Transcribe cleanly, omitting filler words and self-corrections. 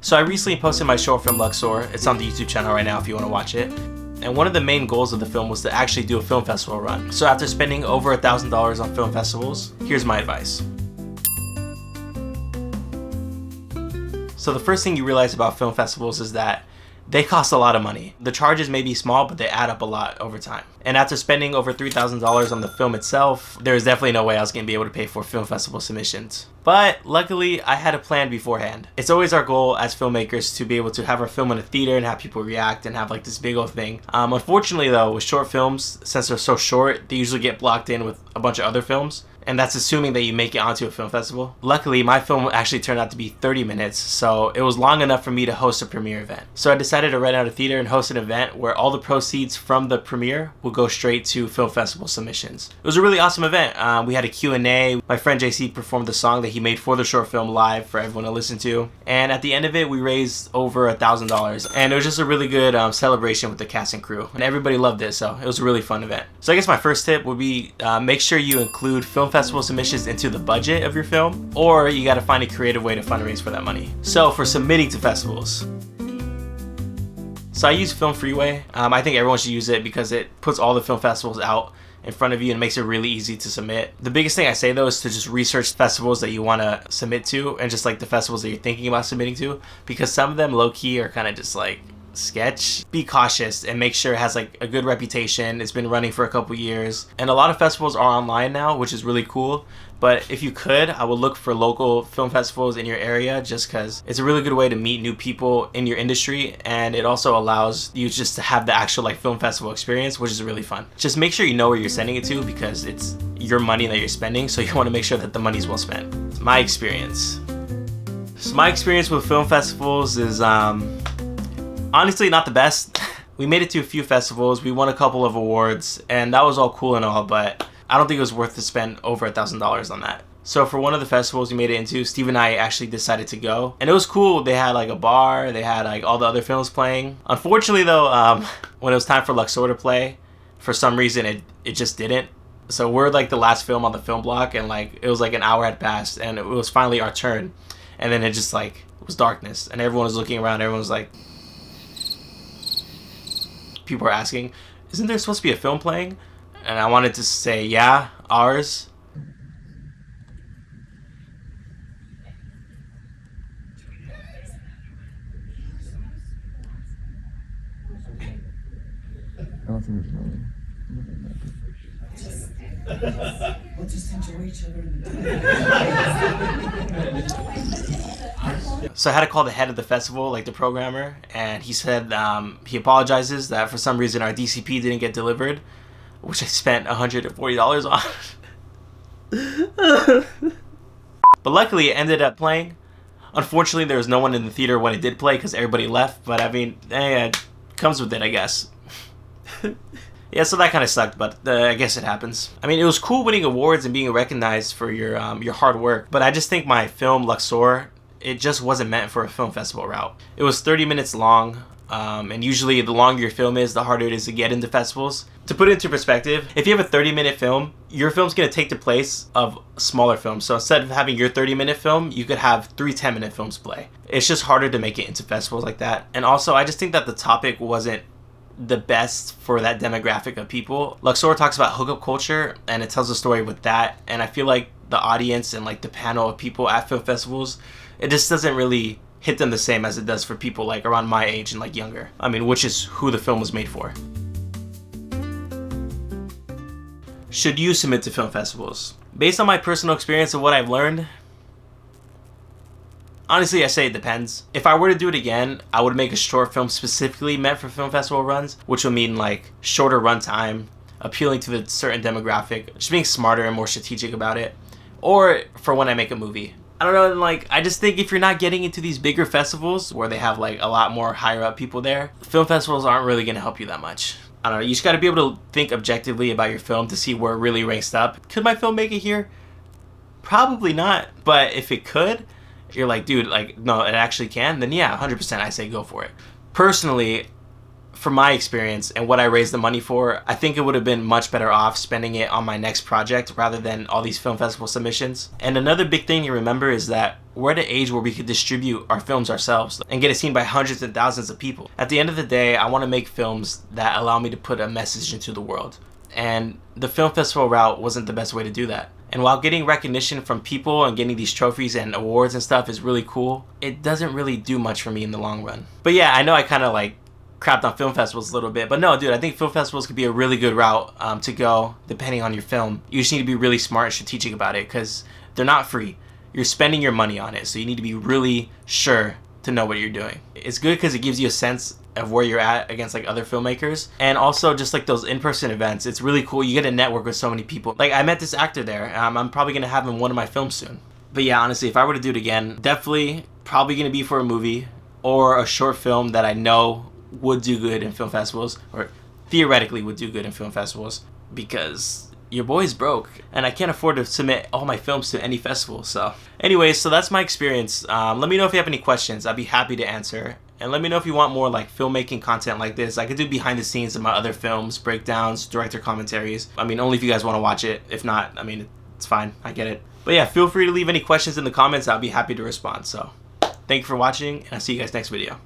So I recently posted my short film Luxor. It's on the YouTube channel right now if you want to watch it. And one of the main goals of the film was to actually do a film festival run. So after spending over $1,000 on film festivals, here's my advice. So the first thing you realize about film festivals is that they cost a lot of money. The charges may be small, but they add up a lot over time. And after spending over $3,000 on the film itself, there was definitely no way I was going to be able to pay for film festival submissions. But luckily, I had a plan beforehand. It's always our goal as filmmakers to be able to have our film in a theater and have people react and have like this big old thing. Unfortunately though, with short films, since they're so short, they usually get blocked in with a bunch of other films. And that's assuming that you make it onto a film festival. Luckily, my film actually turned out to be 30 minutes, so it was long enough for me to host a premiere event. So I decided to rent out a theater and host an event where all the proceeds from the premiere will go straight to film festival submissions. It was a really awesome event. We had a Q&A. My friend JC performed the song that he made for the short film live for everyone to listen to. And at the end of it, we raised over $1,000. And it was just a really good celebration with the cast and crew. And everybody loved it, so it was a really fun event. So I guess my first tip would be make sure you include film festival submissions into the budget of your film, or you got to find a creative way to fundraise for that money. So for submitting to festivals, so I use Film Freeway. I think everyone should use it because it puts all the film festivals out in front of you and makes it really easy to submit. The biggest thing I say though is to just research festivals that you want to submit to, and just like the festivals that you're thinking about submitting to, because some of them low-key are kind of just like sketch. Be cautious and make sure it has like a good reputation. It's been running for a couple years, and a lot of festivals are online now, which is really cool. But if you could, I would look for local film festivals in your area, just because it's a really good way to meet new people in your industry, and it also allows you just to have the actual like film festival experience, which is really fun. Just make sure you know where you're sending it to, because it's your money that you're spending, so you want to make sure that the money's well spent. It's my experience. So my experience with film festivals is honestly not the best. We made it to a few festivals, we won a couple of awards, and that was all cool and all, but I don't think it was worth to spend over $1,000 on that. So for one of the festivals we made it into, Steve and I actually decided to go, and it was cool. They had like a bar, they had like all the other films playing. Unfortunately though, when it was time for Luxor to play, for some reason it just didn't. So we're like the last film on the film block, and like it was like an hour had passed, and it was finally our turn, and then it just like it was darkness, and everyone was looking around. Everyone was like, people were asking, isn't there supposed to be a film playing? And I wanted to say, yeah, ours. We'll just enjoy each other. So I had to call the head of the festival, like the programmer, and he said he apologizes that for some reason our DCP didn't get delivered, which I spent $140 on. But luckily it ended up playing. Unfortunately, there was no one in the theater when it did play because everybody left, but I mean, it comes with it, I guess. Yeah, so that kind of sucked, but I guess it happens. I mean, it was cool winning awards and being recognized for your hard work, but I just think my film, Luxor, it just wasn't meant for a film festival route. It was 30 minutes long, and usually the longer your film is, the harder it is to get into festivals. To put it into perspective, if you have a 30-minute film, your film's going to take the place of smaller films. So instead of having your 30-minute film, you could have 3 10-minute films play. It's just harder to make it into festivals like that. And also, I just think that the topic wasn't the best for that demographic of people. Luxor talks about hookup culture, and it tells a story with that, and I feel like the audience and like the panel of people at film festivals, it just doesn't really hit them the same as it does for people like around my age and like younger. I mean, which is who the film was made for. Should you submit to film festivals? Based on my personal experience and what I've learned, honestly, I say it depends. If I were to do it again, I would make a short film specifically meant for film festival runs, which would mean like shorter runtime, appealing to the certain demographic, just being smarter and more strategic about it. Or for when I make a movie. I don't know, like, I just think if you're not getting into these bigger festivals where they have like a lot more higher up people there, film festivals aren't really gonna help you that much. I don't know, you just gotta be able to think objectively about your film to see where it really ranks up. Could my film make it here? Probably not, but if it could, you're like, dude, like, no, it actually can, then yeah, 100% I say go for it. Personally, from my experience and what I raised the money for, I think it would have been much better off spending it on my next project rather than all these film festival submissions. And another big thing to remember is that we're at an age where we could distribute our films ourselves and get it seen by hundreds and thousands of people. At the end of the day, I want to make films that allow me to put a message into the world. And the film festival route wasn't the best way to do that. And while getting recognition from people and getting these trophies and awards and stuff is really cool, it doesn't really do much for me in the long run. But yeah, I know I kind of like crapped on film festivals a little bit, but no, dude, I think film festivals could be a really good route to go depending on your film. You just need to be really smart and strategic about it because they're not free. You're spending your money on it, so you need to be really sure to know what you're doing. It's good because it gives you a sense of where you're at against like other filmmakers, and also just like those in-person events, it's really cool. You get to network with so many people. Like I met this actor there. I'm probably gonna have him in one of my films soon. But yeah, honestly, if I were to do it again, definitely probably gonna be for a movie or a short film that I know would do good in film festivals, or theoretically would do good in film festivals, because your boy's broke and I can't afford to submit all my films to any festival. So anyways, so that's my experience. Let me know if you have any questions. I'd be happy to answer. And let me know if you want more like filmmaking content like this. I could do behind the scenes of my other films, breakdowns, director commentaries. I mean, only if you guys want to watch it. If not, I mean, it's fine. I get it. But yeah, feel free to leave any questions in the comments. I'll be happy to respond. So thank you for watching, and I'll see you guys next video.